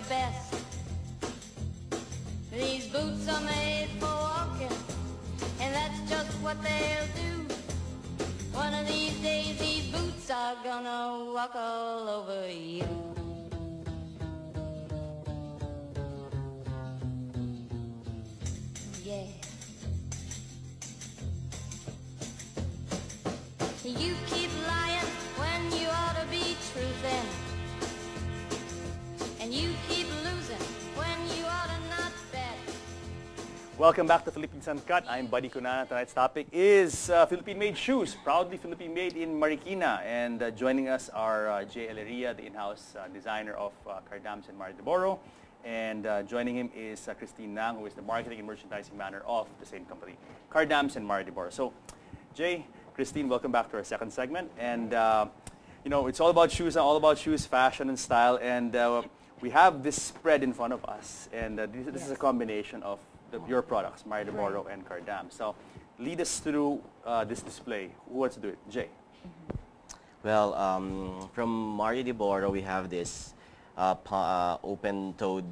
best. These boots are made for walking, and that's just what they'll do. One of these days these boots are gonna walk all over you. Yeah. You keep lying when you ought to be truthing, and you keep losing when you ought to not bet. Welcome back to Philippines Uncut. I'm Buddy Kunana. Tonight's topic is Philippine-made shoes, proudly Philippine-made in Marikina. And joining us are Jay Eleria, the in-house designer of Cardam's and Boro. And joining him is Christine Nang, who is the marketing and merchandising manager of the same company, Cardam's and Boro. So, Jay, Christine, welcome back to our second segment. And, you know, it's all about shoes, fashion and style. And we have this spread in front of us. And this is a combination of your products, Boro and Cardam. So, lead us through this display. Who wants to do it? Jay. Well, from Boro, we have this open-toed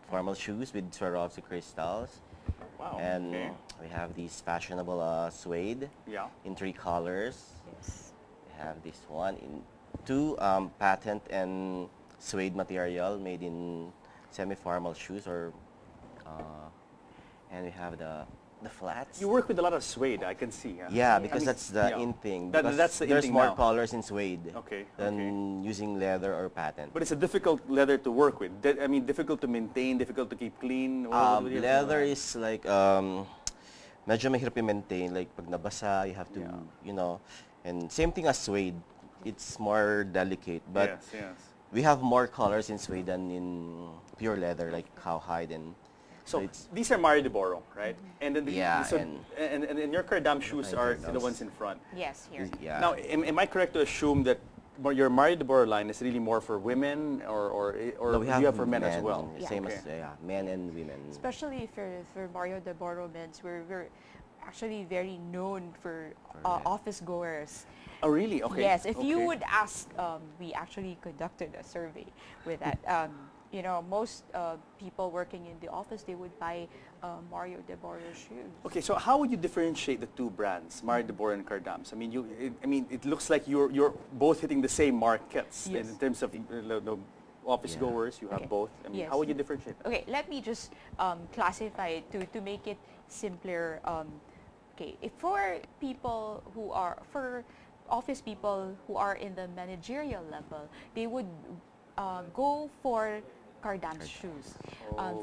formal shoes with Swarovski crystals. Wow. And we have these fashionable suede in 3 colors. Yes. We have this one in 2 patent and suede material made in semi-formal shoes, or and we have the flats. You work with a lot of suede, I can see. Yeah, because that's the in thing. That's the in there's thing more now. colors in suede Okay. than using leather or patent. But it's a difficult leather to work with. I mean, difficult to maintain, difficult to keep clean. Leather is like medyo mahirap i-maintain. Like pag nabasa, you have to, you know, and same thing as suede. It's more delicate, but yes. we have more colors in suede than in pure leather, like cowhide and. So these are Boro, right? And then and your Cardam shoes are the ones in front. Yes, here. Yeah. Now, am I correct to assume that your Boro line is really more for women, or No, do you have for men as well? Same as men and women. Especially for Mario de Boro men's, we're actually very known for office goers. Oh, really? Okay. Yes, if you would ask, we actually conducted a survey with that. You know, most people working in the office, they would buy Mario de Boro shoes. Okay, so how would you differentiate the 2 brands, Mario de Boro and Cardam's? I mean, it looks like you're both hitting the same markets in terms of the office goers. You have both. I mean, how would you differentiate? Okay, let me just classify it to make it simpler. Okay, if for people who are office people who are in the managerial level, they would go for Cardam shoes.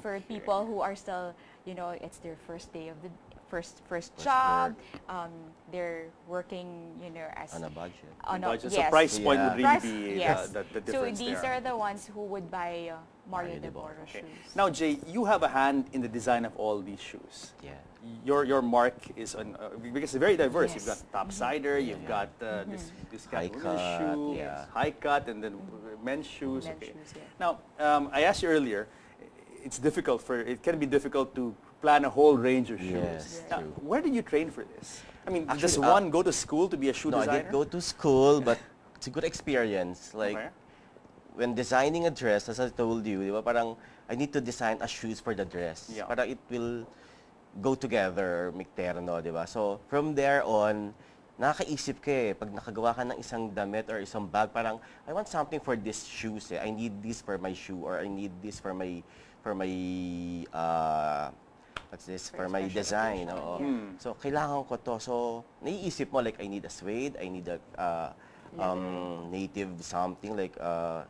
For people who are still, you know, it's their first day of the first job, they're working, you know, as on a budget. So price point would really be the difference. So these are the ones who would buy Mario de Boro shoes. Now, Jay, you have a hand in the design of all these shoes. Yeah. Your mark is on because it's very diverse. You've got topsider, you've got this kind of shoe, high cut, and then men's shoes. Now, I asked you earlier, it can be difficult to plan a whole range of shoes. Yes, now, where did you train for this? I mean, actually, does one go to school to be a shoe designer? No, I didn't go to school, but it's a good experience. Like when designing a dress, as I told you, di ba, parang I need to design a shoes for the dress. Para it will go together, make terno, di ba? So from there on, nakakaisip ka eh, pag nakagawa ka ng isang damit or isang bag, parang I want something for this shoes eh. I need this for my shoe, or I need this for my what's this? For my design. So, kailangan ko to. So, naiisip mo, like, I need a suede, I need a native something, like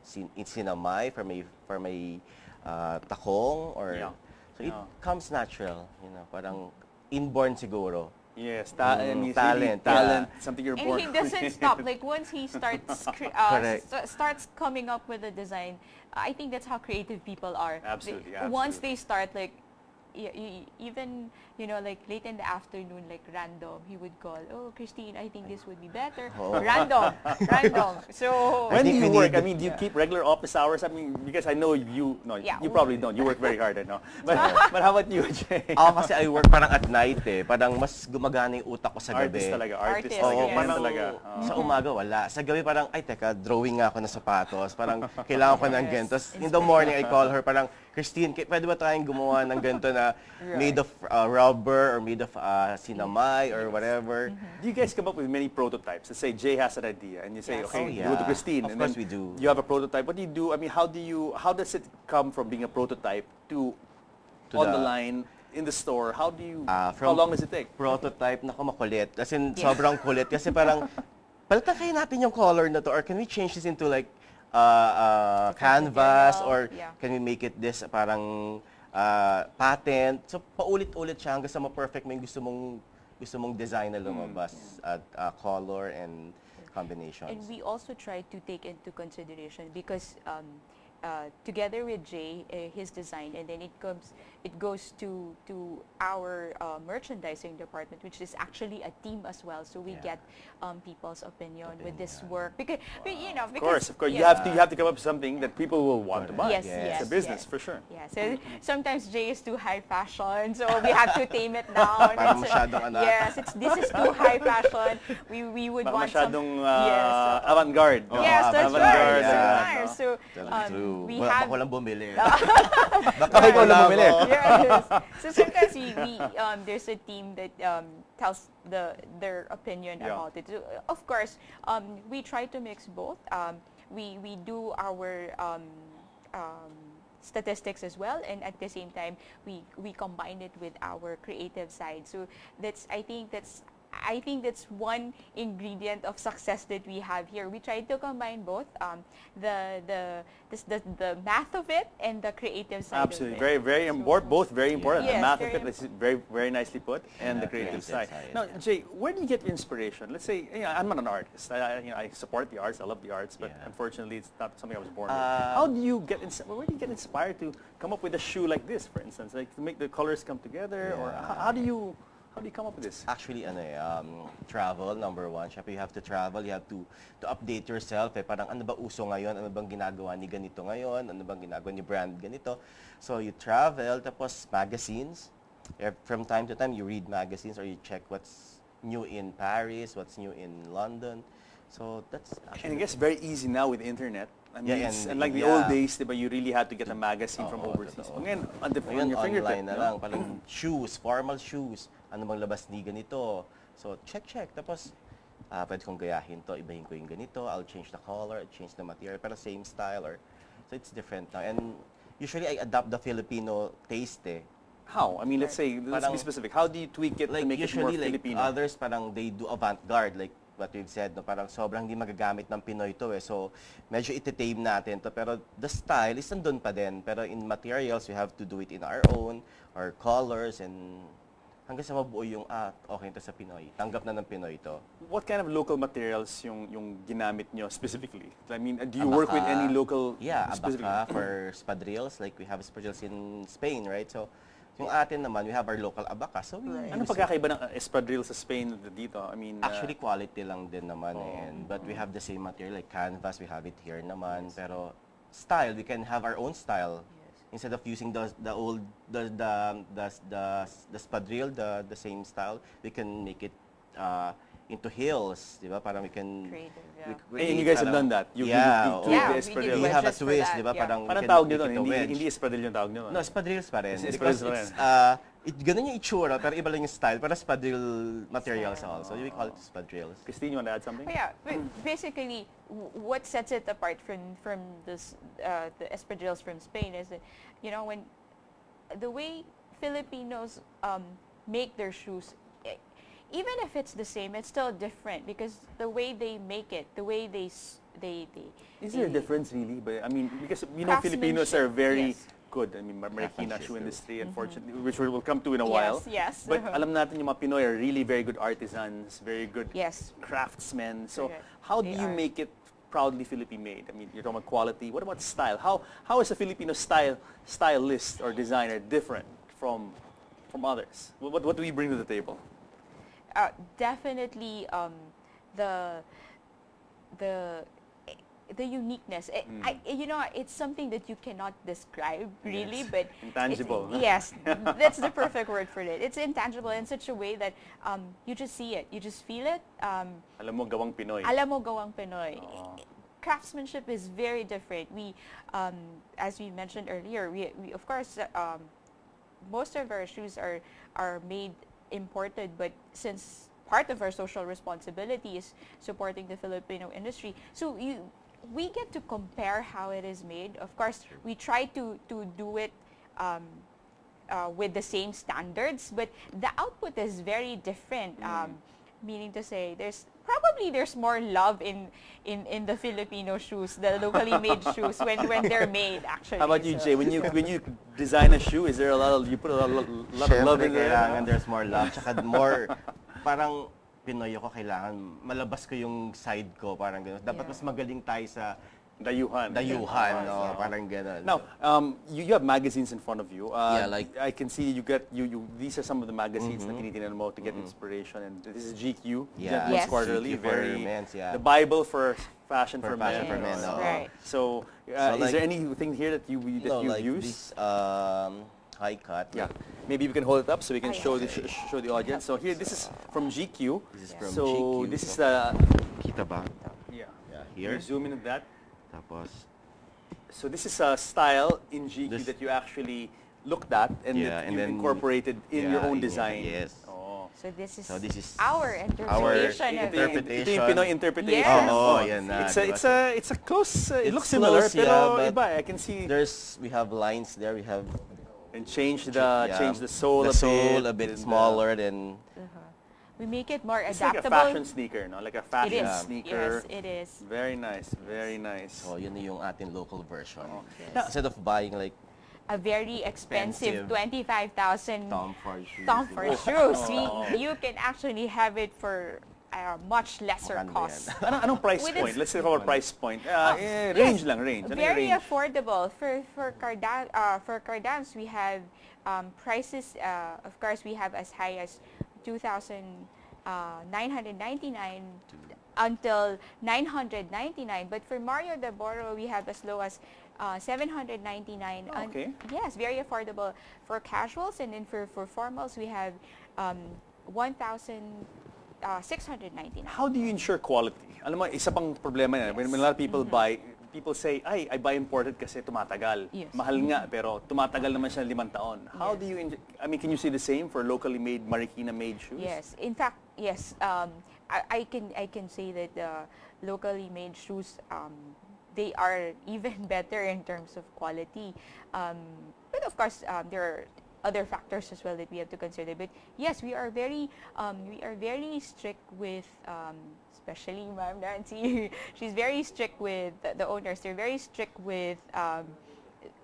sinamay for my takong, or... So, it comes natural, you know, parang inborn siguro. Yes, talent, something you're born with. And he doesn't stop. Like, once he starts starts coming up with a design, I think that's how creative people are. Absolutely. Once they start, like, even, like late in the afternoon, like random, he would call, oh, Christine, I think this would be better. Oh. Random. So when do you we work? need- I mean, do you keep regular office hours? I mean, because I know you probably don't. You work very hard, I know. But how about you, Jay? Ako kasi I work parang at night eh. Parang mas gumagana yung utak ko sa gabi. Artist talaga. Artist Artist, talaga. Oo, yes. Ganun parang talaga. sa umaga wala. Sa gabi parang, ay teka, drawing nga ako ng sapatos. Parang kailangan ko ng ganito. Tapos in the morning, I call her, parang, Christine, pwede ba tayong gumawa ng ganito na made of rubber or made of sinamay or whatever? Do you guys come up with many prototypes? Let's say Jay has an idea and you say, Yes. okay, Oh, go to yeah. Christine. Of and course then we do. You have a prototype. What do you do? I mean, how does it come from being a prototype to To on the the- line in the store? How Ah, how long does it take? Prototype, naku, makulit. As in, sobrang kulit. Kasi parang, palitan kayo natin yung color na to, or can we change this into like canvas, material. or Yeah. can we make it this parang patent? So, paulit-ulit siya hanggang sa ma-perfect mo yung gusto mong design na lumabas at color and combinations. And we also try to take into consideration because together with Jay, his design, and then it goes to our merchandising department, which is actually a team as well. So we get people's opinion with this work because Of course. You have to come up with something that people will want to buy. Yes, It's a business for sure. Yeah, so sometimes Jay is too high fashion, so we have to tame it down. Parang masyadong Yes, this is too high fashion. We would want some. Masyadong Yes. avant-garde. Yes, that's avant-garde. right. Yeah. So True. we Baka have. walang bumili. Baka ikaw lang bumili. Yes. So sometimes we there's a team that tells their opinion about it. So, of course, we try to mix both. We do our statistics as well, and at the same time we combine it with our creative side. So I think that's one ingredient of success that we have here. We try to combine both the math of it and the creative side Absolutely. of it. Very important. Both very important. Yes, the math of very it is very nicely put, and the creative side. Now, Jay, where do you get your inspiration? Let's say, I'm not an artist. I support the arts. I love the arts, but unfortunately, it's not something I was born with. How do you get? Where do you get inspired to come up with a shoe like this, for instance, like to make the colors come together, or how do you come up with this? Actually, travel, number one. Siyempre, you have to travel, you have to update yourself. Parang ano ba uso ngayon? Ano bang ginagawa ni ganito ngayon? Ano bang ginagawa ni brand ganito? So, you travel, tapos magazines. From time to time, you read magazines or you check what's new in Paris, what's new in London. So, that's actually... And I guess very easy now with the internet. I mean, Yeah, it's and- like the yeah. old days, diba, you really had to get a magazine from Oo, overseas. totoo. Ngayon, on Ngayon, your fingertip, online na lang. Parang shoes, formal shoes. Ano bang labas ni ganito? So, check. Tapos, pwede kong gayahin to, ibahin ko yung ganito. I'll change the color, I'll change the material, pero same style. So, it's different now. And usually, I adopt the Filipino taste eh. How? I mean, let's say, let's be Parang- specific. How do you tweak it to Like, make it more usually, like, Filipino? others parang they do avant-garde, like what you've said, no? Parang sobrang hindi magagamit ng Pinoy to eh. So, medyo iti-tame natin to. Pero the style is nandun pa din. Pero in materials, we have to do it in our own, our colors, and hanggang sa mabuo yung, okay to sa Pinoy. Tanggap na ng Pinoy to. What kind of local materials yung ginamit nyo specifically? I mean, do you work with any local Yeah, specifically? abaca for spadrilles. Like, we have spadrilles in Spain, right? So, yung atin naman, we have our local abaca. So, we Anong use it. pagkakaiba ng espadrille sa Spain dito? I mean, Actually, quality lang din naman but we have the same material, like canvas, we have it here naman. Pero style, we can have our own style. Instead of using the spadrille, the same style, we can make it into heels, di ba? Parang we can... Creative, yeah. and you guys have done that. You Yeah, tweak Yeah, the we espadrille. did We have a wedges for twist, that, di ba? yeah. Parang we Parang can tawag make nyo it doon, a wedge. hindi espadrille yung tawag nyo. No, spadrilles pa rin. It's Because spadrilles pa it's ganun yung itsura, pero iba lang yung style. Pero spadrille materials also. We call it spadrilles. Christine, you want to add something? But yeah, basically, what sets it apart from this the espadrilles from Spain is that, when the way Filipinos make their shoes, even if it's the same, it's still different because the way they make it, the way they Is there a difference really? But I mean, because Filipinos are very Yes. good. I mean, Marikina shoe Craftsmanship. industry, unfortunately, which we'll come to in a while. Yes. But alam natin yung mga Pinoy are really very good artisans, very good Yes. craftsmen. So Correct. how do They you are. make it proudly Philippine-made? I mean, you're talking about quality. What about style? How is a Filipino stylist or designer different from others? What do we bring to the table? Definitely the uniqueness. You know, it's something that you cannot describe really, Yes. but Intangible. yes, that's the perfect word for it. It's intangible in such a way that you just see it, you just feel it. Alam mo, gawang Pinoy. Alam mo, gawang Pinoy. Oo. Craftsmanship is very different. We, as we mentioned earlier, we of course, most of our shoes are made imported, but since part of our social responsibility is supporting the Filipino industry, so we get to compare how it is made. Of course, we try to do it with the same standards, but the output is very different. Meaning to say, there's more love in the Filipino shoes, the locally made shoes, when they're made actually. How about you, So- Jay? When you design a shoe, is there a lot of, you put a lot of love in there? kailangan there's more love. Tsaka more, parang Pinoy ako, kailangan malabas ko yung side ko, parang gano'n. Dapat Yeah. mas magaling tayo sa Dayuhan. no? Parang gano'n. Now, you have magazines in front of you. Yeah, like- I can see you get these are some of the magazines na tinitingnan mo to get inspiration. And this is GQ, Yeah. Gentleman's Yes. Quarterly, GQ for very men's, yeah. the Bible for fashion for fashion men. for men, Yes. oo. Right. So, So, is like- there anything here that you like use? this high cut. Yeah, maybe we can hold it up so we can yeah. show the audience. So here, this is from GQ. This is from so GQ. this is the Kita ba? yeah. Yeah, Here, here. zoom in on that. Tapos, So this is a style in GQ This- that you actually looked at and Yeah, that and you then- incorporated in your yeah, own in your- design. yes. Oh. So this is, So this is our interpretation of it. interpretation. Ito yung Pinoy interpretation. Yes. Oo, yan na, It's a, diba? it's a close, it It's looks similar, close, yeah, pero but iba. I can see, we have lines there. We have and change the yeah, sole the sole a and bit the- smaller than We make it more It's like a adaptable. fashion sneaker, no? Like a It fashion is. sneaker. Yes, it is. Very nice, very nice. so yun yung ating local version. Yes. Instead of buying like A very expensive Expensive 25,000 Tom Ford shoes. Tom Ford diba? shoes. Oh. You can actually have it for much lesser Magkano cost. yan? Anong price With point? its- Let's say our price point. Yes. Range lang, range. Ano yung Very range? affordable for Cardams. We have prices. Of course, we have as high as 2,999 until 999. But for Mario de Boro, we have as low as 799. Oh, okay. Yes, very affordable for casuals, and then for formals, we have 1,699. How do you ensure quality? Alam mo, isa pang problema yan. When a lot of people buy, people say, ay, I buy imported kasi tumatagal. Yes. Mahal nga, pero tumatagal naman siya 5 taon. How do you, I mean, can you say the same for locally made, Marikina-made shoes? Yes, in fact, yes. I can say that the locally made shoes, they are even better in terms of quality. But of course, there are other factors as well that we have to consider. But yes, we are very strict with, especially Ma'am Nancy. She's very strict with the owners. They're very strict with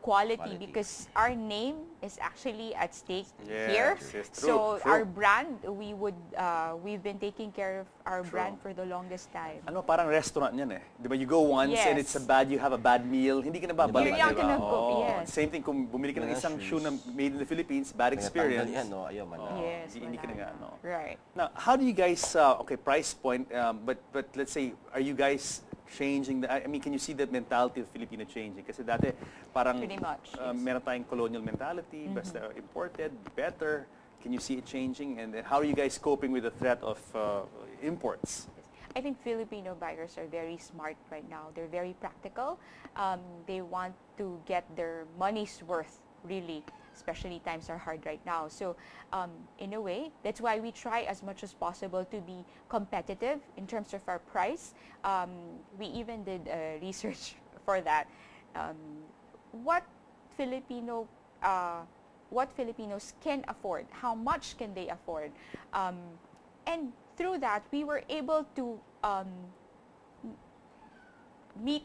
quality because our name is actually at stake here. Yes, So true. our brand, we've been taking care of our brand for the longest time. Ano, parang restaurant yan eh. Di ba, you go once and Yes. you have a bad meal, hindi ka na babalik. You're not di ba? gonna go, Oo. yes. Same thing kung bumili ka ng Mga isang shoes. shoe na made in the Philippines, bad experience. Yan, no? Ayaw man. Oo, Yes, hindi ka na nga, no? Right. Now, how do you guys, okay, price point, but let's say, are you guys changing the, I mean, can you see the mentality of Filipino changing? Kasi dati, parang, Pretty much, yes. meron tayong colonial mentality, basta imported, better. Can you see it changing? And then how are you guys coping with the threat of imports? I think Filipino buyers are very smart right now. They're very practical. They want to get their money's worth, really, especially times are hard right now. So in a way, that's why we try as much as possible to be competitive in terms of our price. We even did research for that. What Filipinos can afford, how much can they afford, and through that we were able to meet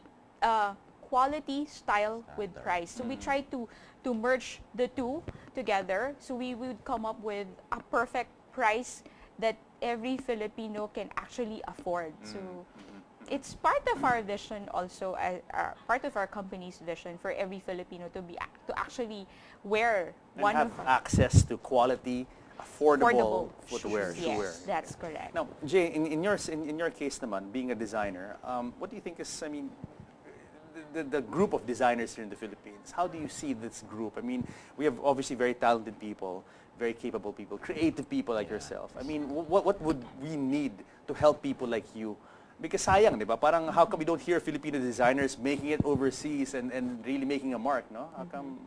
quality, style with price. So we try to merge the two together, so we would come up with a perfect price that every Filipino can actually afford. So it's part of our vision also, part of our company's vision for every Filipino to actually wear and one have of our access to quality, affordable footwear. shoes. Yes, that's correct. Now, Jay, in your case naman, being a designer, what do you think is, I mean, the group of designers here in the Philippines, how do you see this group? I mean, we have obviously very talented people, very capable people, creative people like yourself. I mean, what would we need to help people like you? Because sayang, di ba? Parang how come we don't hear Filipino designers making it overseas and really making a mark, no? How come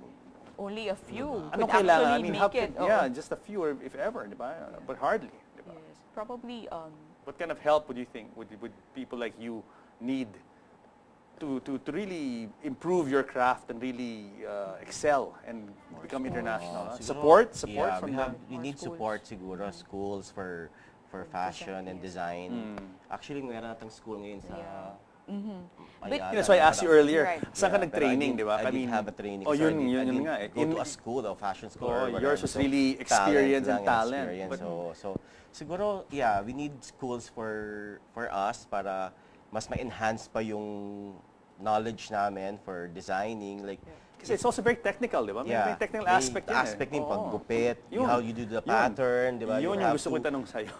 only a few ano could kailangan? actually I mean, make it. yeah, just a few, or if ever, di ba? But hardly. Di ba? Yes, probably. What kind of help would you think would people like you need to really improve your craft and really excel and become international? Support Yeah, from we need support siguro, schools for fashion and design. Actually, meron natang school ngayon sa Ayala. That's why I asked you earlier, Right. saan ka nag-training, di ba? I didn't have a training. Oh, so yun nga eh. Go to a school, a fashion school. Oh, or yours whatever. was really experience and lang, talent. experience. But, So siguro, yeah, we need schools for us para mas ma-enhance pa yung knowledge namin for designing. Like, kasi it's also very technical, di ba? May technical aspect yan. aspect yung paggupit, Yun. how you do the pattern, di ba? Yun yung gusto ko itanong sa'yo.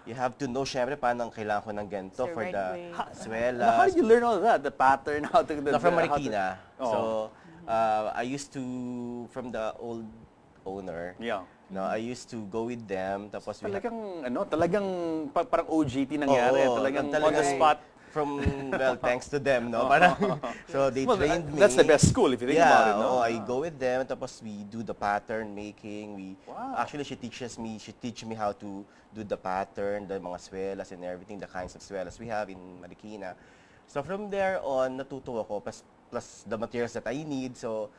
You have to know, syempre, paano kailangan ko ng ganito The for right the way. swelas. How did you learn all that? The pattern, how to... From Marikina. Oh. So, I used to, from the old owner, Yeah. no, I used to go with them. Tapos Talagang parang OJT nangyari. Talagang on the spot. Well, thanks to them, no? Parang, so they trained me. That's the best school if you think about it, no? I go with them, tapos we do the pattern making. Actually, she teach me how to do the pattern, the mga swelas and everything, the kinds of swelas we have in Marikina. So from there on, natuto ako, plus the materials that I need, so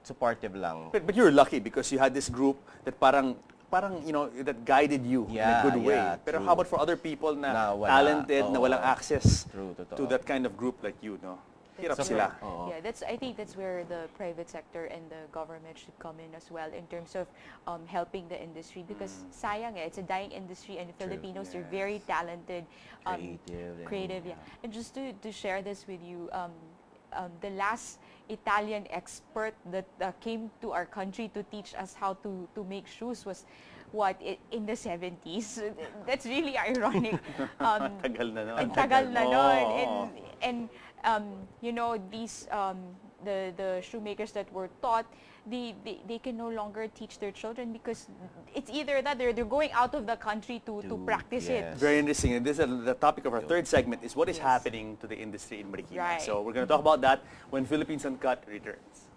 supportive lang. But you're lucky because you had this group that parang that guided you in a good way. Pero true. how about for other people na wala. talented, na walang access Totoo. to that kind of group like you, no? Hirap sila. Yeah, I think that's where the private sector and the government should come in as well in terms of helping the industry, because sayang it's a dying industry and Filipinos are very talented, creative. And just to share this with you, the last Italian expert that came to our country to teach us how to make shoes was in the 70s. That's really ironic. Tagal na nun. Tagal na nun. And you know, these the shoemakers that were taught, they can no longer teach their children because it's either that they're going out of the country to practice it. Very interesting. And this is the topic of our third segment is what is happening to the industry in Marikina. Right. So we're going to talk about that when Philippines Uncut returns.